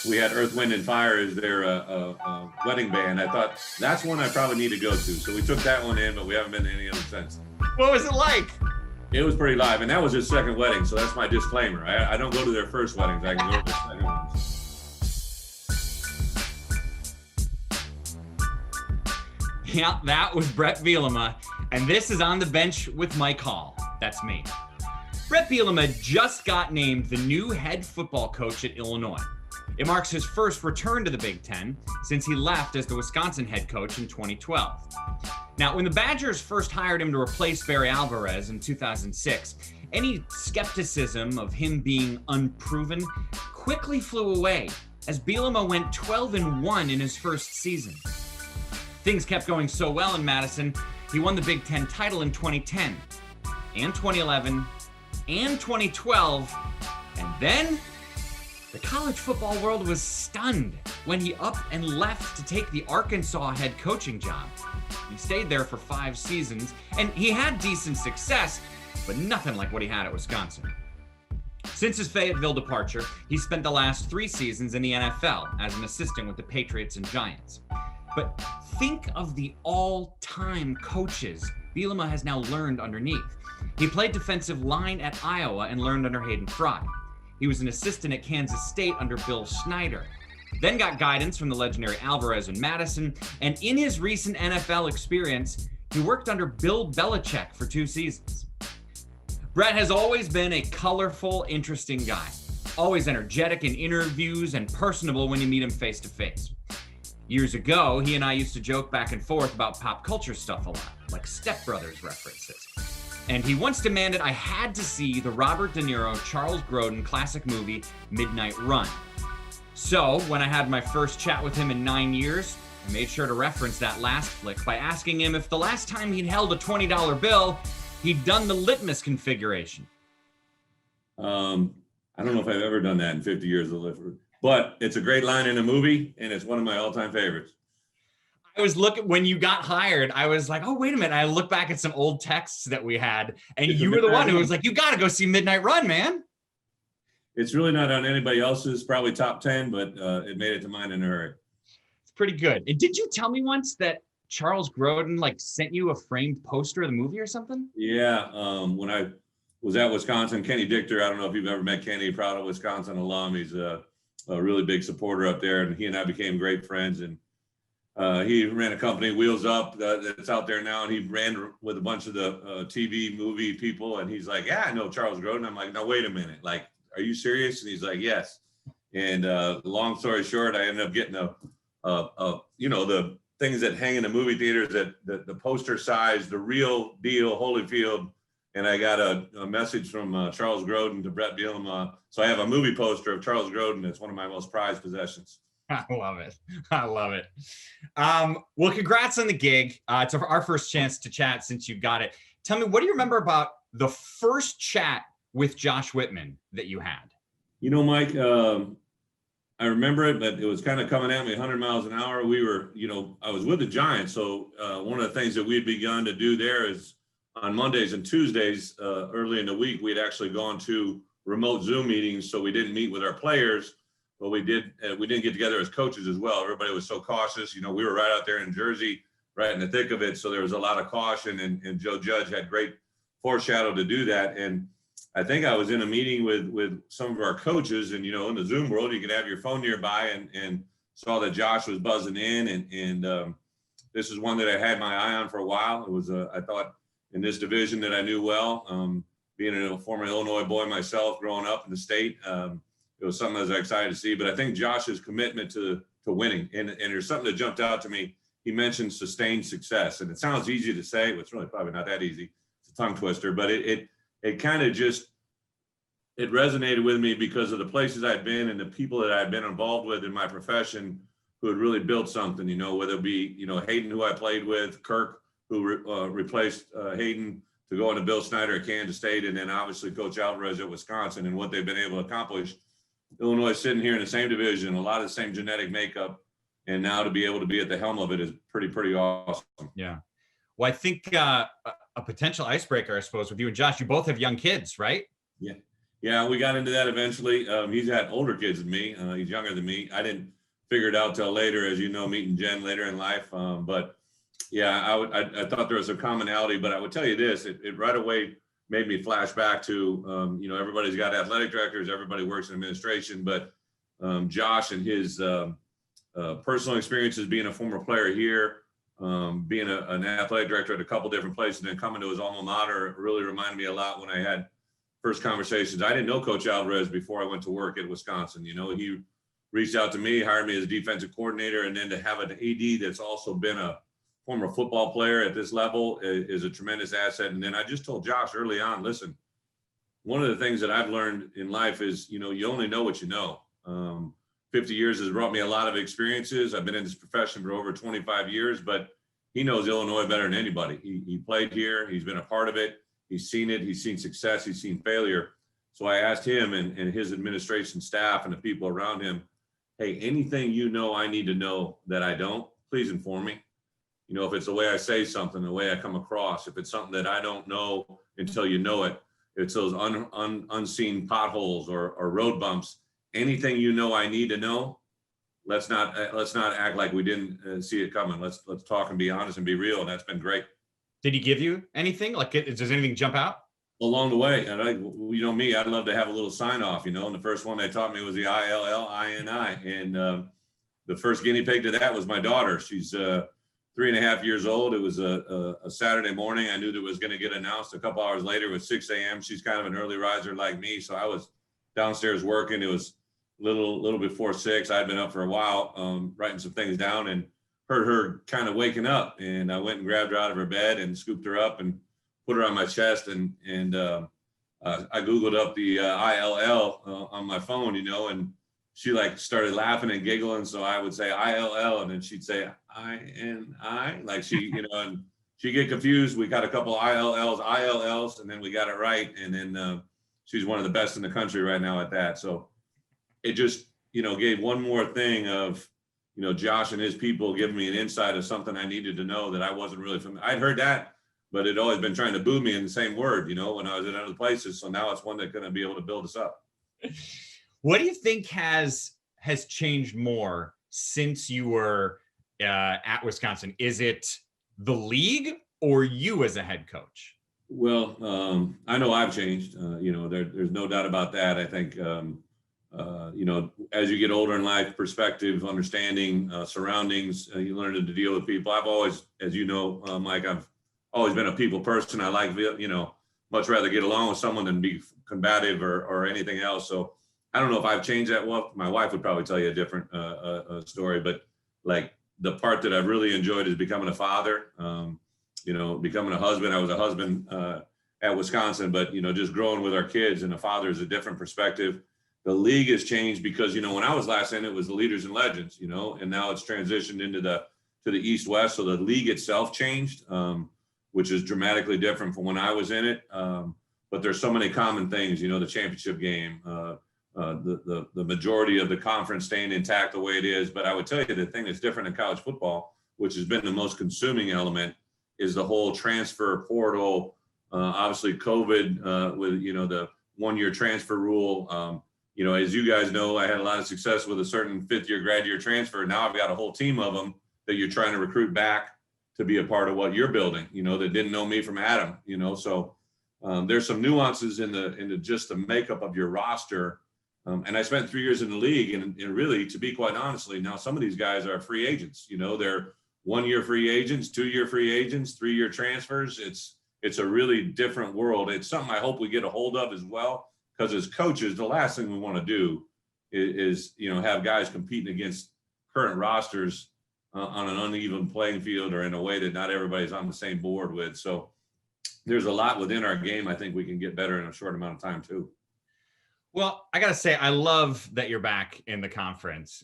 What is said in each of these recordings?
we had Earth, Wind, and Fire as their wedding band. I thought that's one I probably need to go to. So we took that one in, but we haven't been to any other since. What was it like? It was pretty live, and that was his second wedding, so that's my disclaimer. I don't go to their first weddings. I can go to their second ones. Yeah, that was Bret Bielema, and this is On the Bench with Mike Hall. That's me. Bret Bielema just got named the new head football coach at Illinois. It marks his first return to the Big Ten since he left as the Wisconsin head coach in 2012. Now, when the Badgers first hired him to replace Barry Alvarez in 2006, any skepticism of him being unproven quickly flew away as Bielema went 12-1 in his first season. Things kept going so well in Madison, he won the Big Ten title in 2010 and 2011 and 2012, and then the college football world was stunned when he up and left to take the Arkansas head coaching job. He stayed there for 5 seasons, and he had decent success, but nothing like what he had at Wisconsin. Since his Fayetteville departure, he spent the last 3 seasons in the NFL as an assistant with the Patriots and Giants. But think of the all-time coaches Bielema has now learned underneath. He played defensive line at Iowa and learned under Hayden Fry. He was an assistant at Kansas State under Bill Snyder, then got guidance from the legendary Alvarez and Madison, and in his recent NFL experience, he worked under Bill Belichick for 2 seasons. Bret has always been a colorful, interesting guy, always energetic in interviews and personable when you meet him face to face. Years ago, he and I used to joke back and forth about pop culture stuff a lot, like Step Brothers references. And he once demanded I had to see the Robert De Niro, Charles Grodin classic movie, Midnight Run. So, when I had my first chat with him in 9 years, I made sure to reference that last flick by asking him if the last time he'd held a $20 bill, he'd done the litmus configuration. I don't know if I've ever done that in 50 years of living, but it's a great line in a movie, and it's one of my all-time favorites. I was looking, when you got hired, I was like, oh, wait a minute. I look back at some old texts that we had, and you were the one who was like, you got to go see Midnight Run, man. It's really not on anybody else's, probably top 10, but it made it to mine in a hurry. It's pretty good. And did you tell me once that Charles Grodin sent you a framed poster of the movie or something? Yeah, when I was at Wisconsin, Kenny Dichter, I don't know if you've ever met Kenny, proud of Wisconsin alum. He's a really big supporter up there, and he and I became great friends. And he ran a company, Wheels Up, that's out there now, and he ran with a bunch of the TV movie people. And he's like, yeah, I know Charles Grodin. I'm like, no, wait a minute. Like, are you serious? And he's like, yes. And long story short, I ended up getting the things that hang in the movie theaters, that the poster size, the real deal, Holyfield. And I got a message from Charles Grodin to Bret Bielema. So I have a movie poster of Charles Grodin. It's one of my most prized possessions. I love it. I love it. Well, congrats on the gig. It's our first chance to chat since you got it. Tell me, what do you remember about the first chat with Josh Whitman that you had? You know, Mike, I remember it, but it was kind of coming at me 100 miles an hour. We were, I was with the Giants. So one of the things that we'd begun to do there is on Mondays and Tuesdays, early in the week, we'd actually gone to remote Zoom meetings. So we didn't meet with our players, but we didn't get together as coaches as well. Everybody was so cautious. We were right out there in Jersey, right in the thick of it. So there was a lot of caution, and Joe Judge had great foreshadow to do that. And I think I was in a meeting with some of our coaches, and, in the Zoom world, you can have your phone nearby, and saw that Josh was buzzing in. And this is one that I had my eye on for a while. It was, I thought, in this division that I knew well, being a former Illinois boy myself, growing up in the state, it was something I was excited to see. But I think Josh's commitment to winning, and there's something that jumped out to me. He mentioned sustained success, and it sounds easy to say, but it's really probably not that easy. It's a tongue twister, but it kind of just, it resonated with me because of the places I'd been and the people that I'd been involved with in my profession who had really built something, whether it be, Hayden, who I played with, Kirk, who replaced Hayden to go into Bill Snyder at Kansas State, and then obviously Coach Alvarez at Wisconsin, and what they've been able to accomplish. Illinois sitting here in the same division, a lot of the same genetic makeup, and now to be able to be at the helm of it is pretty awesome. Yeah. Well, I think a potential icebreaker, I suppose, with you and Josh, you both have young kids, right? Yeah, we got into that eventually. He's had older kids than me. He's younger than me. I didn't figure it out till later, as you know, meeting Jen later in life. But yeah, I thought there was a commonality, but I would tell you this, it right away made me flash back to, everybody's got athletic directors, everybody works in administration, but Josh and his personal experiences being a former player here, being an athletic director at a couple different places, and then coming to his alma mater really reminded me a lot when I had first conversations. I didn't know Coach Alvarez before I went to work at Wisconsin. He reached out to me, hired me as defensive coordinator, and then to have an AD that's also been a former football player at this level is a tremendous asset. And then I just told Josh early on, listen, one of the things that I've learned in life is, you only know what you know. 50 years has brought me a lot of experiences. I've been in this profession for over 25 years, but he knows Illinois better than anybody. He played here. He's been a part of it. He's seen it. He's seen success. He's seen failure. So I asked him and his administration staff and the people around him, hey, anything I need to know that I don't, please inform me. If it's the way I say something, the way I come across, if it's something that I don't know until you know it, it's those unseen potholes or road bumps, anything I need to know, let's not act like we didn't see it coming. Let's talk and be honest and be real. And that's been great. Did he give you anything? Like, does anything jump out? Along the way, and me, I'd love to have a little sign off, and the first one they taught me was the ILLINI, and the first guinea pig to that was my daughter. She's 3.5 years old. It was a Saturday morning. I knew that it was going to get announced a couple hours later. It was 6 a.m. She's kind of an early riser like me, so I was downstairs working. It was little before 6. I'd been up for a while, writing some things down, and heard her kind of waking up, and I went and grabbed her out of her bed and scooped her up and put her on my chest, and I Googled up the ILL on my phone, and she started laughing and giggling. So I would say ILL, and then she'd say INI, like she, and she'd get confused. We got a couple ILLs, and then we got it right. And then she's one of the best in the country right now at that. So it just, gave one more thing of, Josh and his people giving me an insight of something I needed to know that I wasn't really familiar. I'd heard that, but it always been trying to boo me in the same word, when I was in other places. So now it's one that's going to be able to build us up. What do you think has changed more since you were at Wisconsin? Is it the league or you as a head coach? Well, I know I've changed. There's no doubt about that. I think, as you get older in life, perspective, understanding, surroundings, you learn to deal with people. I've always, as you know, Mike, I've always been a people person. I like, much rather get along with someone than be combative or anything else. So I don't know if I've changed that. Well, my wife would probably tell you a different story, but like the part that I've really enjoyed is becoming a father, becoming a husband. I was a husband at Wisconsin, but, just growing with our kids, and a father is a different perspective. The league has changed because, when I was last in, it was the leaders and legends, and now it's transitioned into to the East-West. So the league itself changed, which is dramatically different from when I was in it. But there's so many common things, the championship game, the majority of the conference staying intact the way it is. But I would tell you the thing that's different in college football, which has been the most consuming element, is the whole transfer portal. Obviously COVID with, the 1-year transfer rule. As you guys know, I had a lot of success with a certain 5th-year grad year transfer. Now I've got a whole team of them that you're trying to recruit back to be a part of what you're building, that didn't know me from Adam, so there's some nuances in the just the makeup of your roster. And I spent 3 years in the league, and really, to be quite honestly, now some of these guys are free agents. They're 1-year free agents, 2-year free agents, 3-year transfers. It's a really different world. It's something I hope we get a hold of as well, because as coaches, the last thing we want to do is have guys competing against current rosters on an uneven playing field or in a way that not everybody's on the same board with. So there's a lot within our game I think we can get better in a short amount of time too. Well, I got to say, I love that you're back in the conference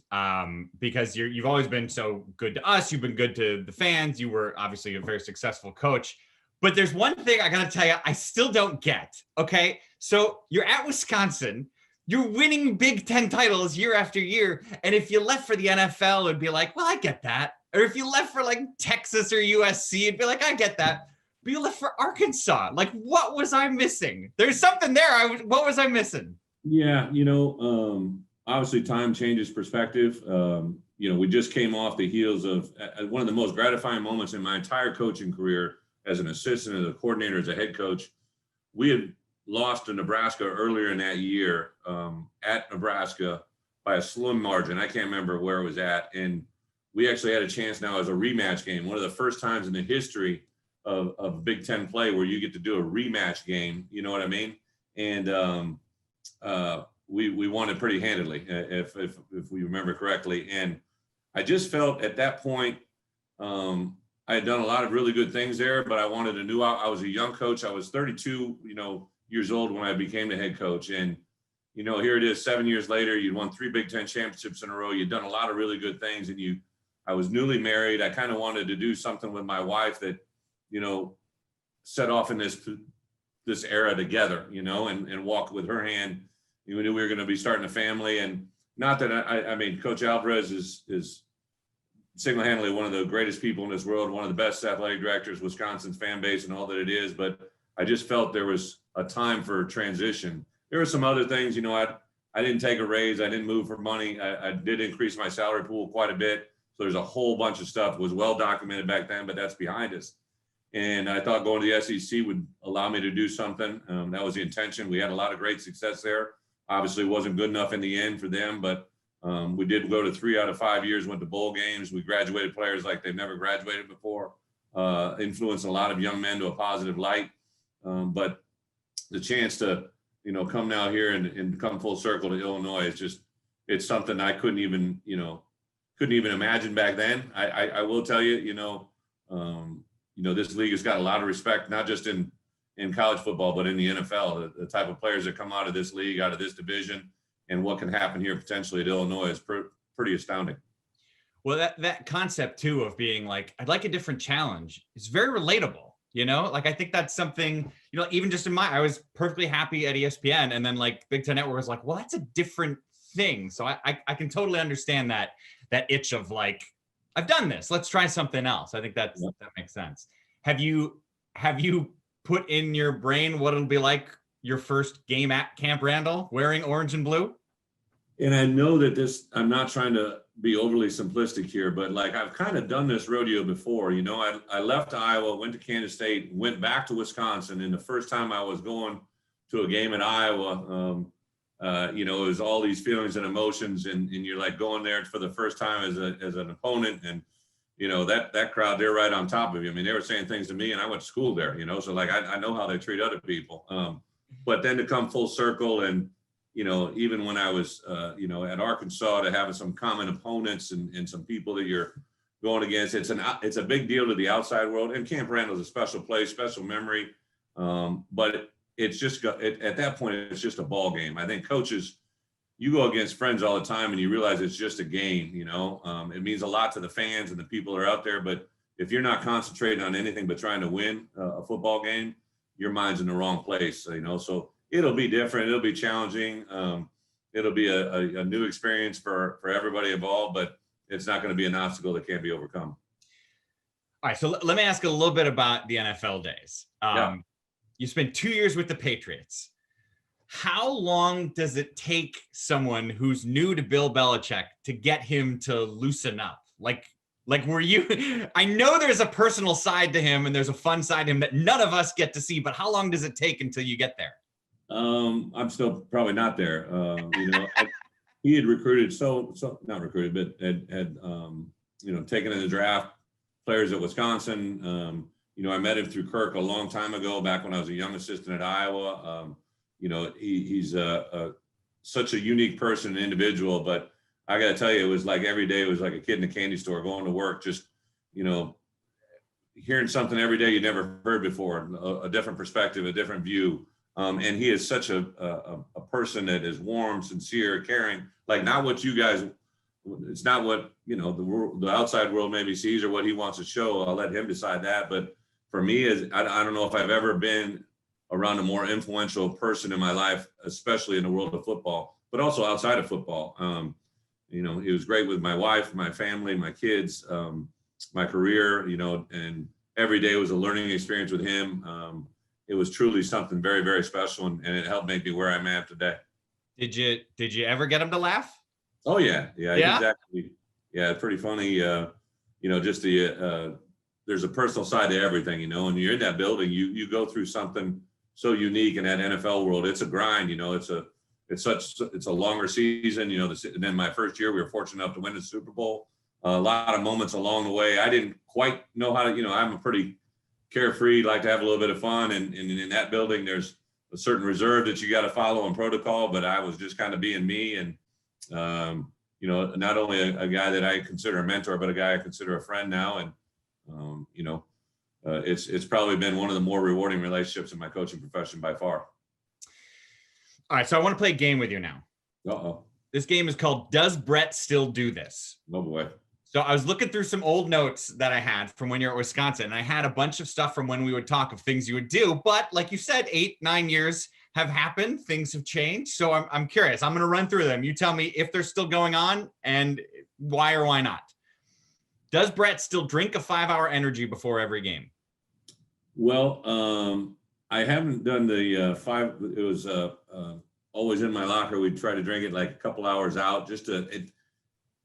because you've always been so good to us. You've been good to the fans. You were obviously a very successful coach. But there's one thing I got to tell you, I still don't get. Okay. So you're at Wisconsin. You're winning Big Ten titles year after year. And if you left for the NFL, it'd be like, well, I get that. Or if you left for like Texas or USC, it'd be like, I get that. you left for Arkansas. Like, what was I missing? There's something there. What was I missing? Yeah, obviously time changes perspective. We just came off the heels of one of the most gratifying moments in my entire coaching career as an assistant, as a coordinator, as a head coach. We had lost to Nebraska earlier in that year at Nebraska by a slim margin. I can't remember where it was at. And we actually had a chance now as a rematch game, one of the first times in the history of Big Ten play where you get to do a rematch game. You know what I mean? And we won it pretty handily, if we remember correctly. And I just felt at that point, I had done a lot of really good things there, but I wanted a new. I was a young coach. I was 32, years old when I became the head coach. And here it is, 7 years later. You'd won 3 Big Ten championships in a row. You'd done a lot of really good things, and I was newly married. I kind of wanted to do something with my wife that, set off in this era together, and walk with her hand. We knew we were going to be starting a family, and not that I mean, Coach Alvarez is single-handedly one of the greatest people in this world, one of the best athletic directors, Wisconsin's fan base and all that it is. But I just felt there was a time for transition. There were some other things, I didn't take a raise. I didn't move for money. I did increase my salary pool quite a bit. So there's a whole bunch of stuff. It was well documented back then, but that's behind us. And I thought going to the SEC would allow me to do something. That was the intention. We had a lot of great success there. Obviously, it wasn't good enough in the end for them, but we did go to 3 out of 5 years, went to bowl games. We graduated players like they've never graduated before, influenced a lot of young men to a positive light. But the chance to, come now here and come full circle to Illinois is it's something I couldn't even imagine back then. I will tell you, this league has got a lot of respect, not just in college football, but in the NFL. The type of players that come out of this league, out of this division, and what can happen here potentially at Illinois is pretty astounding. Well, that concept too of being like, I'd like a different challenge is very relatable. Like I think that's something, even just I was perfectly happy at ESPN, and then like Big Ten Network was like, well, that's a different thing. So I can totally understand that itch of like, I've done this, let's try something else. I think that makes sense. Have you put in your brain what it'll be like your first game at Camp Randall wearing orange and blue? And I know that I'm not trying to be overly simplistic here, but like I've kind of done this rodeo before. I left Iowa, went to Kansas State, went back to Wisconsin. And the first time I was going to a game in Iowa, it was all these feelings and emotions, and you're like going there for the first time as an opponent. And, that crowd, they're right on top of you. I mean, they were saying things to me, and I went to school there, so like, I know how they treat other people. But then to come full circle and, even when I was, at Arkansas, to have some common opponents and some people that you're going against, it's a big deal to the outside world. And Camp Randall is a special place, special memory. But it's just at that point, it's just a ball game. I think coaches, you go against friends all the time and you realize it's just a game. It means a lot to the fans and the people that are out there. But if you're not concentrating on anything but trying to win a football game, your mind's in the wrong place. So it'll be different. It'll be challenging. It'll be a new experience for everybody involved, but it's not going to be an obstacle that can't be overcome. All right. So let me ask a little bit about the NFL days. You spent 2 years with the Patriots. How long does it take someone who's new to Bill Belichick to get him to loosen up? Like were you, I know there's a personal side to him and there's a fun side to him that none of us get to see, but how long does it take until you get there? I'm still probably not there. He had recruited, not recruited, but had taken in the draft players at Wisconsin. I met him through Kirk a long time ago, back when I was a young assistant at Iowa. He's such a unique person and individual, but I got to tell you, it was like every day it was like a kid in a candy store going to work, just, hearing something every day you never heard before, a different perspective, a different view. And he is such a person that is warm, sincere, caring, like not what you guys, it's not what, the outside world maybe sees or what he wants to show. I'll let him decide that. But for me, I don't know if I've ever been around a more influential person in my life, especially in the world of football, but also outside of football. He was great with my wife, my family, my kids, my career, and every day was a learning experience with him. It was truly something very, very special, and it helped make me where I'm at today. Did you ever get him to laugh? Oh yeah. Yeah? Exactly. Yeah, it's pretty funny. Just there's a personal side to everything, and you're in that building, you go through something so unique in that NFL world. It's a grind, it's a longer season, and then my first year, we were fortunate enough to win the Super Bowl. A lot of moments along the way. I didn't quite know how to, I'm a pretty carefree, like to have a little bit of fun. And in that building, there's a certain reserve that you got to follow in protocol, but I was just kind of being me. And, not only a guy that I consider a mentor, but a guy I consider a friend now. And, it's probably been one of the more rewarding relationships in my coaching profession by far. All right. So I want to play a game with you now. Uh-oh. This game is called Does Bret Still Do This? Oh boy. So I was looking through some old notes that I had from when you're at Wisconsin, and I had a bunch of stuff from when we would talk of things you would do. But like you said, 8-9 years have happened. Things have changed. So I'm curious. I'm going to run through them. You tell me if they're still going on and why or why not. Does Bret still drink a 5-hour energy before every game? Well, I haven't done the 5. It was always in my locker. We'd try to drink it like a couple hours out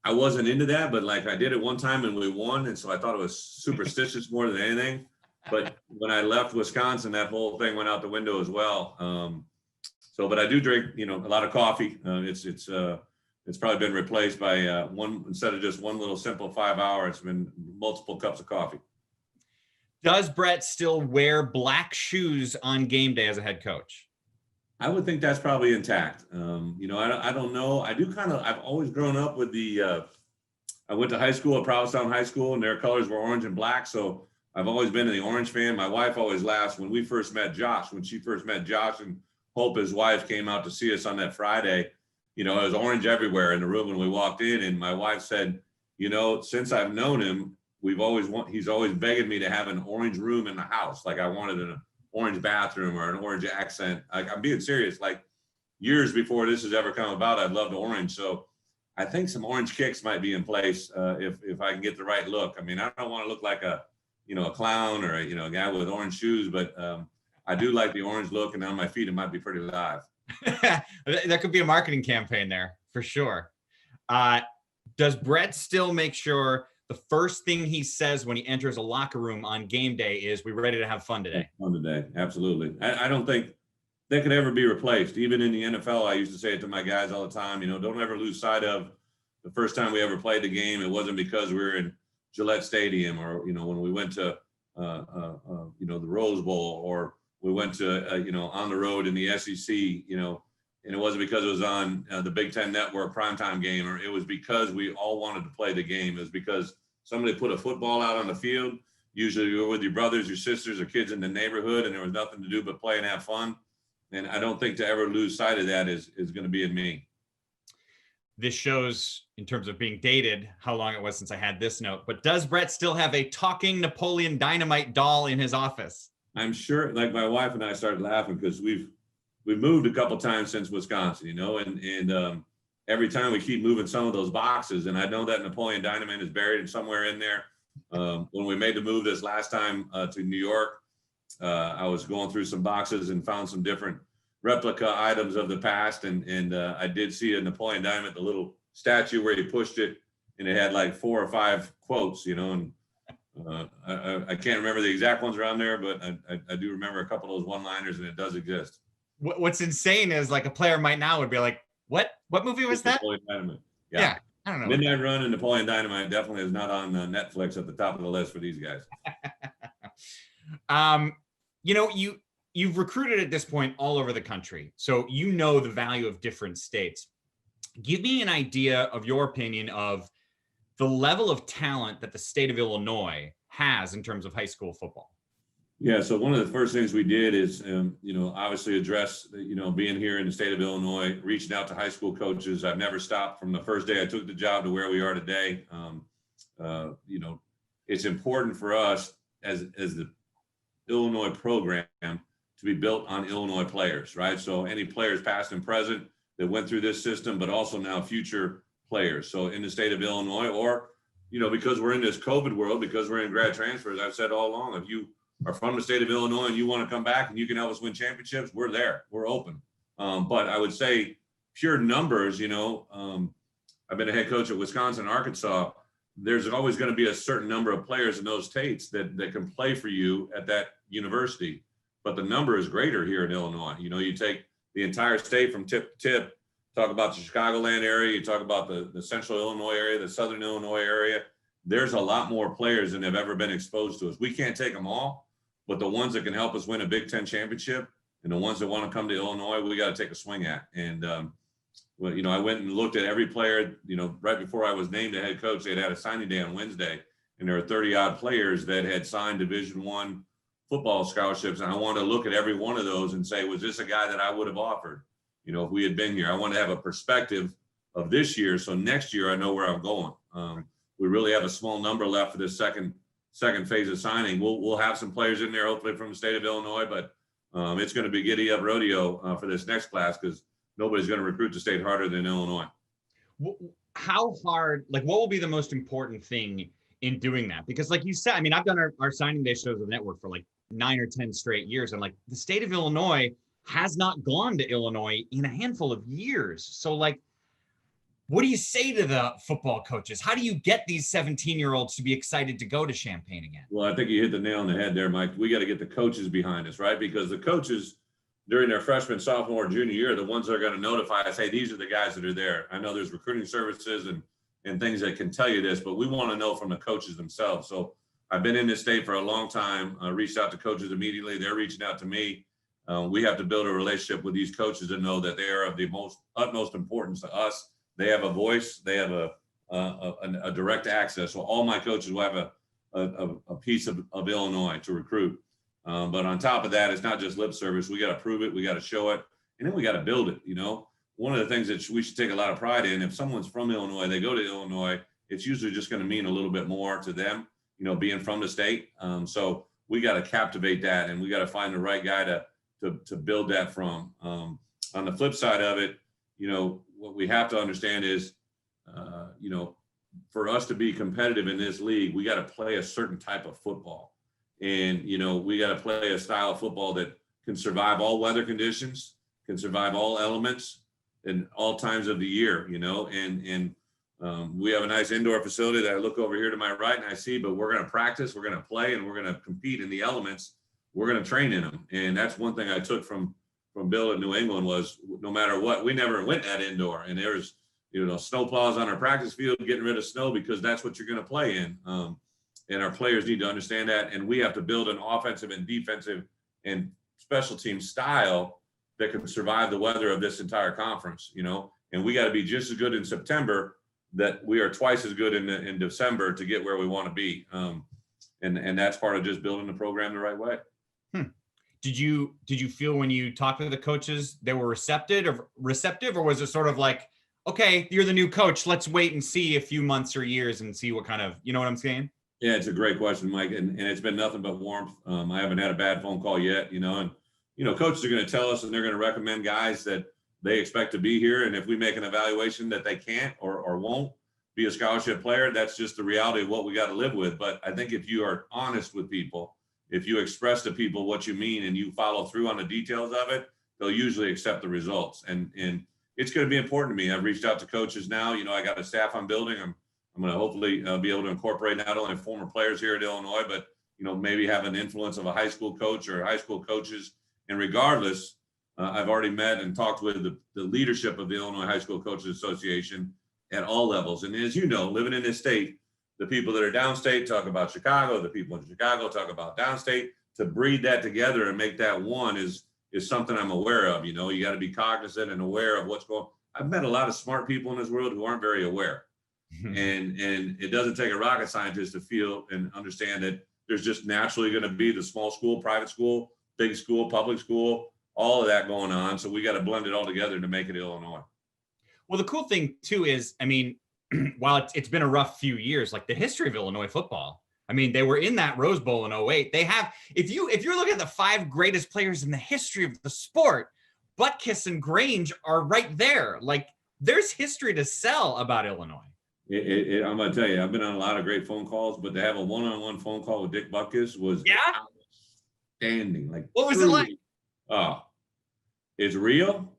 I wasn't into that, but like I did it one time and we won. And so I thought it was superstitious more than anything. But when I left Wisconsin, that whole thing went out the window as well. But I do drink, a lot of coffee. It's probably been replaced by one, instead of just one little simple 5-hour, it's been multiple cups of coffee. Does Bret still wear black shoes on game day as a head coach? I would think that's probably intact. I don't know. I've always grown up with I went to high school at Provincetown High School, and their colors were orange and black. So I've always been the orange fan. My wife always laughs when she first met Josh and Hope, his wife, came out to see us on that Friday. It was orange everywhere in the room when we walked in. And my wife said, since I've known him, he's always begging me to have an orange room in the house. Like I wanted an orange bathroom or an orange accent. I'm being serious. Like years before this has ever come about, I've loved orange. So I think some orange kicks might be in place if I can get the right look. I mean, I don't want to look like a clown or a guy with orange shoes, but I do like the orange look, and on my feet, it might be pretty live. There could be a marketing campaign there for sure. Does Bret still make sure the first thing he says when he enters a locker room on game day is, "We ready to have fun today"? Fun today, absolutely. I don't think that could ever be replaced. Even in the NFL, I used to say it to my guys all the time. Don't ever lose sight of the first time we ever played the game. It wasn't because we were in Gillette Stadium, or when we went to the Rose Bowl, or we went to on the road in the SEC. And it wasn't because it was on the Big Ten Network primetime game, or it was because we all wanted to play the game. It was because somebody put a football out on the field. Usually you were with your brothers, your sisters, or kids in the neighborhood, and there was nothing to do but play and have fun. And I don't think to ever lose sight of that is going to be in me. This shows, in terms of being dated, how long it was since I had this note. But does Bret still have a talking Napoleon Dynamite doll in his office? I'm sure, like my wife and I started laughing because we've moved a couple times since Wisconsin, and every time we keep moving some of those boxes. And I know that Napoleon Dynamite is buried somewhere in there. When we made the move this last time to New York, I was going through some boxes and found some different replica items of the past. And I did see a Napoleon Dynamite, the little statue where he pushed it, and it had like 4 or 5 quotes, and I can't remember the exact ones around there, but I do remember a couple of those one-liners, and it does exist. What's insane is, like, a player might now would be like, what movie was that? Napoleon Dynamite. Yeah. I don't know. Midnight Run and Napoleon Dynamite definitely is not on Netflix at the top of the list for these guys. You've recruited at this point all over the country, so the value of different states. Give me an idea of your opinion of the level of talent that the state of Illinois has in terms of high school football. Yeah, so one of the first things we did is, obviously address, being here in the state of Illinois, reaching out to high school coaches. I've never stopped from the first day I took the job to where we are today. It's important for us as the Illinois program to be built on Illinois players, right? So any players past and present that went through this system, but also now future players. So in the state of Illinois, or, because we're in this COVID world, because we're in grad transfers, I've said all along, if you are from the state of Illinois and you want to come back and you can help us win championships, we're there, we're open. But I would say pure numbers, I've been a head coach at Wisconsin and Arkansas. There's always going to be a certain number of players in those states that can play for you at that university. But the number is greater here in Illinois. You take the entire state from tip to tip, talk about the Chicagoland area, you talk about the central Illinois area, the southern Illinois area. There's a lot more players than have ever been exposed to us. We can't take them all, but the ones that can help us win a Big Ten championship and the ones that want to come to Illinois, we got to take a swing at. And, I went and looked at every player, right before I was named a head coach, they had a signing day on Wednesday, and there were 30 odd players that had signed Division I football scholarships. And I wanted to look at every one of those and say, was this a guy that I would have offered, if we had been here? I want to have a perspective of this year. So next year I know where I'm going. We really have a small number left for this second phase of signing. We'll have some players in there, hopefully from the state of Illinois, but it's going to be giddy up rodeo for this next class because nobody's going to recruit the state harder than Illinois. How hard, what will be the most important thing in doing that? Because like you said, I've done our signing day shows with the network for 9 or 10 straight years. And the state of Illinois has not gone to Illinois in a handful of years. So what do you say to the football coaches? How do you get these 17-year-olds to be excited to go to Champaign again? Well, I think you hit the nail on the head there, Mike. We got to get the coaches behind us, right? Because the coaches during their freshman, sophomore, junior year, the ones that are going to notify us, hey, these are the guys that are there. I know there's recruiting services and things that can tell you this, but we want to know from the coaches themselves. So I've been in this state for a long time. I reached out to coaches immediately. They're reaching out to me. We have to build a relationship with these coaches and know that they are of the utmost importance to us. They have a voice. They have a direct access. So all my coaches will have a piece of Illinois to recruit. But on top of that, it's not just lip service. We got to prove it. We got to show it. And then we got to build it. One of the things that we should take a lot of pride in, if someone's from Illinois, they go to Illinois, it's usually just going to mean a little bit more to them, being from the state. So we got to captivate that, and we got to find the right guy to build that from. On the flip side of it, what we have to understand is, for us to be competitive in this league, we got to play a certain type of football. And, we got to play a style of football that can survive all weather conditions, can survive all elements and all times of the year, and we have a nice indoor facility that I look over here to my right and I see, but we're going to practice, we're going to play, and we're going to compete in the elements. We're going to train in them. And that's one thing I took from Bill in New England was no matter what, we never went that indoor. And there's, snow plows on our practice field, getting rid of snow because that's what you're going to play in. And our players need to understand that. And we have to build an offensive and defensive and special team style that can survive the weather of this entire conference, and we got to be just as good in September that we are twice as good in December to get where we want to be. And that's part of just building the program the right way. Did you feel when you talked to the coaches, they were receptive, or was it sort of okay, you're the new coach, let's wait and see a few months or years and see what kind of, you know what I'm saying? Yeah, it's a great question, Mike. And it's been nothing but warmth. I haven't had a bad phone call yet, and coaches are going to tell us and they're going to recommend guys that they expect to be here. And if we make an evaluation that they can't or won't be a scholarship player, that's just the reality of what we got to live with. But I think if you are honest with people, if you express to people what you mean and you follow through on the details of it, they'll usually accept the results. And it's going to be important to me. I've reached out to coaches now. I got a staff I'm building. I'm going to hopefully be able to incorporate not only former players here at Illinois, but maybe have an influence of a high school coach or high school coaches. And regardless, I've already met and talked with the leadership of the Illinois High School Coaches Association at all levels. And as you know, living in this state, the people that are downstate talk about Chicago, the people in Chicago talk about downstate. To breed that together and make that one is something I'm aware of. You got to be cognizant and aware of what's going on. I've met a lot of smart people in this world who aren't very aware. And it doesn't take a rocket scientist to feel and understand that there's just naturally going to be the small school, private school, big school, public school, all of that going on. So we got to blend it all together to make it Illinois. Well, the cool thing too is, while it's been a rough few years, the history of Illinois football, they were in that Rose Bowl in 2008. They have, if you're looking at the 5 greatest players in the history of the sport, Butkus and Grange are right there. There's history to sell about Illinois. I'm going to tell you, I've been on a lot of great phone calls, but to have a one-on-one phone call with Dick Butkus was outstanding. Like, what was it like? Oh, it's real,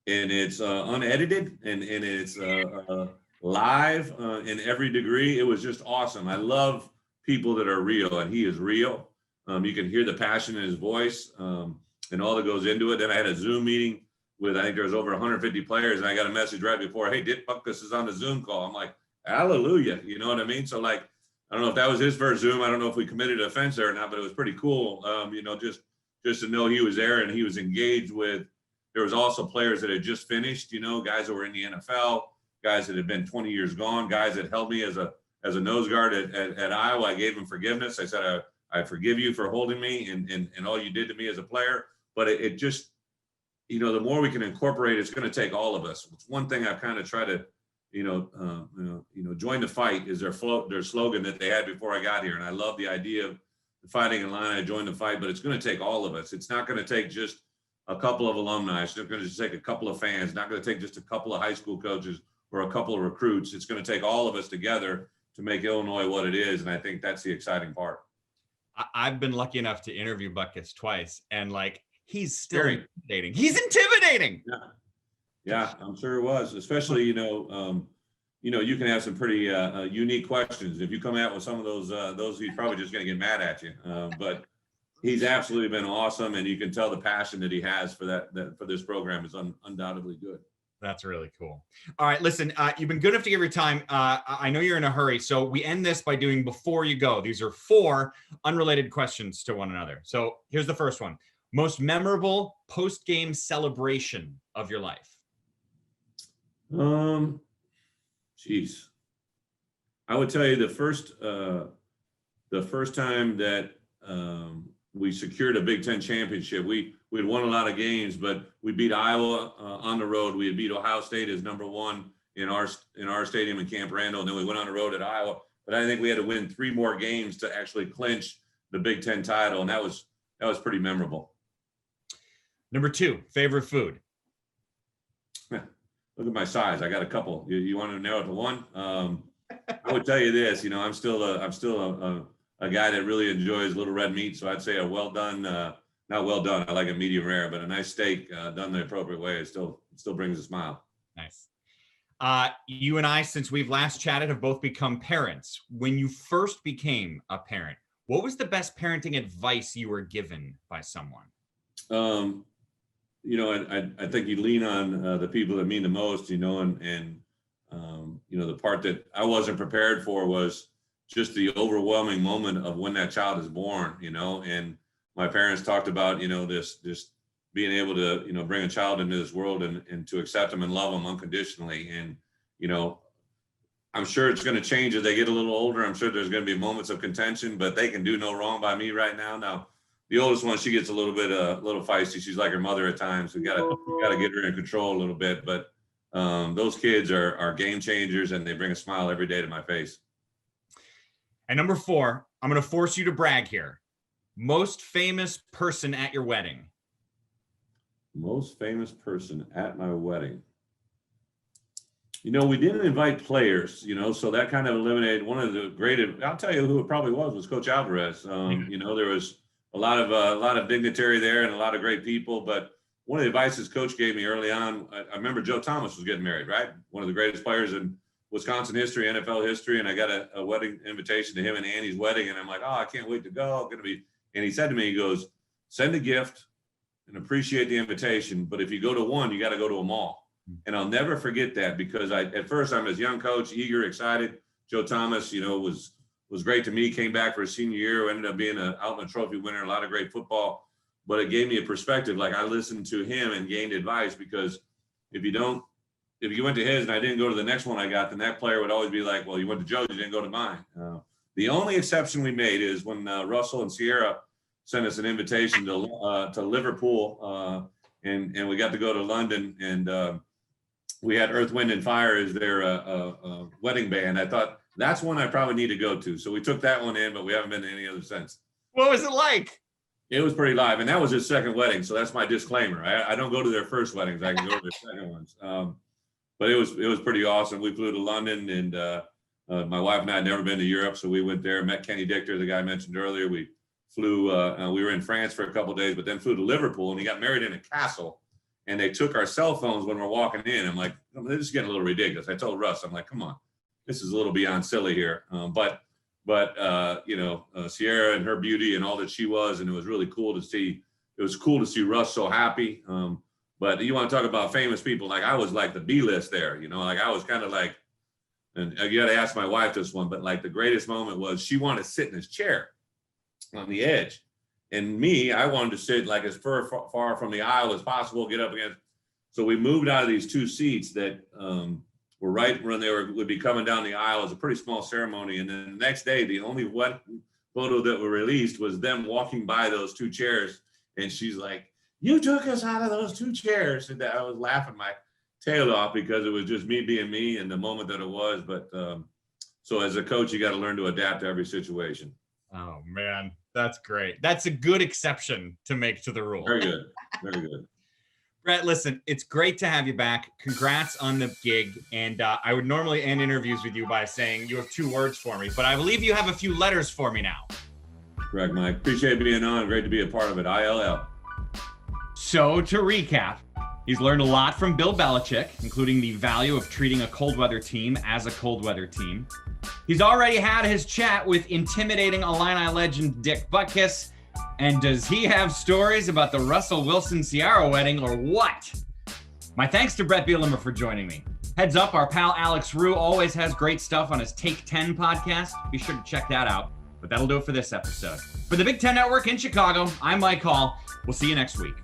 and it's unedited, and it's live in every degree. It was just awesome. I love people that are real, and he is real. You can hear the passion in his voice and all that goes into it. Then I had a Zoom meeting with, I think there was over 150 players, and I got a message right before, hey, Dick Butkus is on the Zoom call. I'm like, hallelujah. You know what I mean? So, like, I don't know if that was his first Zoom. I don't know if we committed offense there or not, but it was pretty cool. Just to know he was there and he was engaged with. There was also players that had just finished, guys that were in the NFL, guys that had been 20 years gone, guys that held me as a nose guard at Iowa. I gave him forgiveness. I said, I forgive you for holding me and all you did to me as a player. But it just, the more we can incorporate, it's going to take all of us. It's one thing I've kind of tried to, join the fight is their slogan that they had before I got here. And I love the idea of fighting in line. I joined the fight, but it's going to take all of us. It's not going to take just a couple of alumni. It's going to just take a couple of fans. It's not going to take just a couple of high school coaches or a couple of recruits. It's going to take all of us together to make Illinois what it is. And I think that's the exciting part. I've been lucky enough to interview Butkus twice, and he's still intimidating. He's intimidating. Yeah, I'm sure it was, especially, you can have some pretty unique questions. If you come out with some of those he's probably just going to get mad at you. But he's absolutely been awesome, and you can tell the passion that he has for that for this program is undoubtedly good. That's really cool. All right, listen, you've been good enough to give your time. I know you're in a hurry, so we end this by doing before you go. These are 4 unrelated questions to one another. So here's the first one. Most memorable post-game celebration of your life? Geez. I would tell you the first time that we secured a Big Ten championship, we had won a lot of games, but we beat Iowa on the road. We had beat Ohio State as number 1 in our stadium in Camp Randall, and then we went on the road at Iowa. But I think we had to win 3 more games to actually clinch the Big Ten title, and that was pretty memorable. Number 2, favorite food? Look at my size. I got a couple. You want to narrow it to one? I would tell you this. I'm still a guy that really enjoys little red meat. So I'd say a well done, not well done. I like a medium rare, but a nice steak done the appropriate way. It still brings a smile. Nice. You and I, since we've last chatted, have both become parents. When you first became a parent, what was the best parenting advice you were given by someone? I think you lean on the people that mean the most, the part that I wasn't prepared for was just the overwhelming moment of when that child is born, and my parents talked about, this being able to, bring a child into this world and to accept them and love them unconditionally. And, I'm sure it's going to change as they get a little older. I'm sure there's going to be moments of contention, but they can do no wrong by me right now. Now, the oldest one, she gets a little feisty. She's like her mother at times. We gotta get her in control a little bit. But those kids are game changers, and they bring a smile every day to my face. And number 4, I'm going to force you to brag here. Most famous person at your wedding? Most famous person at my wedding. We didn't invite players, so that kind of eliminated one of the great. I'll tell you who it probably was Coach Alvarez. There was a lot of dignitary there and a lot of great people. But one of the advices Coach gave me early on, I remember Joe Thomas was getting married, right? One of the greatest players in Wisconsin history, NFL history. And I got a wedding invitation to him and Annie's wedding. And I'm like, I can't wait to go. And he said to me, he goes, send a gift and appreciate the invitation. But if you go to one, you got to go to them all. And I'll never forget that, because at first I'm this young coach, eager, excited. Joe Thomas, was great to me, came back for his senior year, ended up being an Outland Trophy winner, a lot of great football. But it gave me a perspective. Like, I listened to him and gained advice, because if you went to his and I didn't go to the next one I got, then that player would always be like, well, you went to Joe's, you didn't go to mine. The only exception we made is when Russell and Sierra sent us an invitation to Liverpool, and we got to go to London, and we had Earth, Wind, and Fire as their wedding band. I thought that's one I probably need to go to. So we took that one in, but we haven't been to any other since. What was it like? It was pretty live, and that was his second wedding. So that's my disclaimer. I don't go to their first weddings. I can go to their second ones. But it was pretty awesome. We flew to London, and My wife and I had never been to Europe, so we went there, met Kenny Dichter, the guy I mentioned earlier. We flew, we were in France for a couple of days, but then flew to Liverpool, and he got married in a castle, and they took our cell phones when we're walking in. I'm like, this is getting a little ridiculous. I told Russ, I'm like, come on, this is a little beyond silly here. But Sierra and her beauty and all that she was, and it was really cool to see. It was cool to see Russ so happy. But you want to talk about famous people, like I was like the B list there, like I was kind of like, and you got to ask my wife this one, but like the greatest moment was she wanted to sit in his chair on the edge. And me, I wanted to sit like as far from the aisle as possible, get up against. So we moved out of these two seats that were right when they would be coming down the aisle. It was a pretty small ceremony. And then the next day, the only photo that were released was them walking by those two chairs. And she's like, you took us out of those two chairs. And I was laughing my tail off because it was just me being me and the moment that it was. But so as a coach, you got to learn to adapt to every situation. Oh man, that's great. That's a good exception to make to the rule. Very good. Very good. Bret, listen, it's great to have you back. Congrats on the gig. And I would normally end interviews with you by saying you have 2 words for me, but I believe you have a few letters for me now. Correct, Mike. Appreciate being on. Great to be a part of it. ILL. So to recap, he's learned a lot from Bill Belichick, including the value of treating a cold weather team as a cold weather team. He's already had his chat with intimidating Illini legend Dick Butkus. And does he have stories about the Russell Wilson-Ciara wedding or what? My thanks to Bret Bielema for joining me. Heads up, our pal Alex Rue always has great stuff on his Take 10 podcast. Be sure to check that out. But that'll do it for this episode. For the Big Ten Network in Chicago, I'm Mike Hall. We'll see you next week.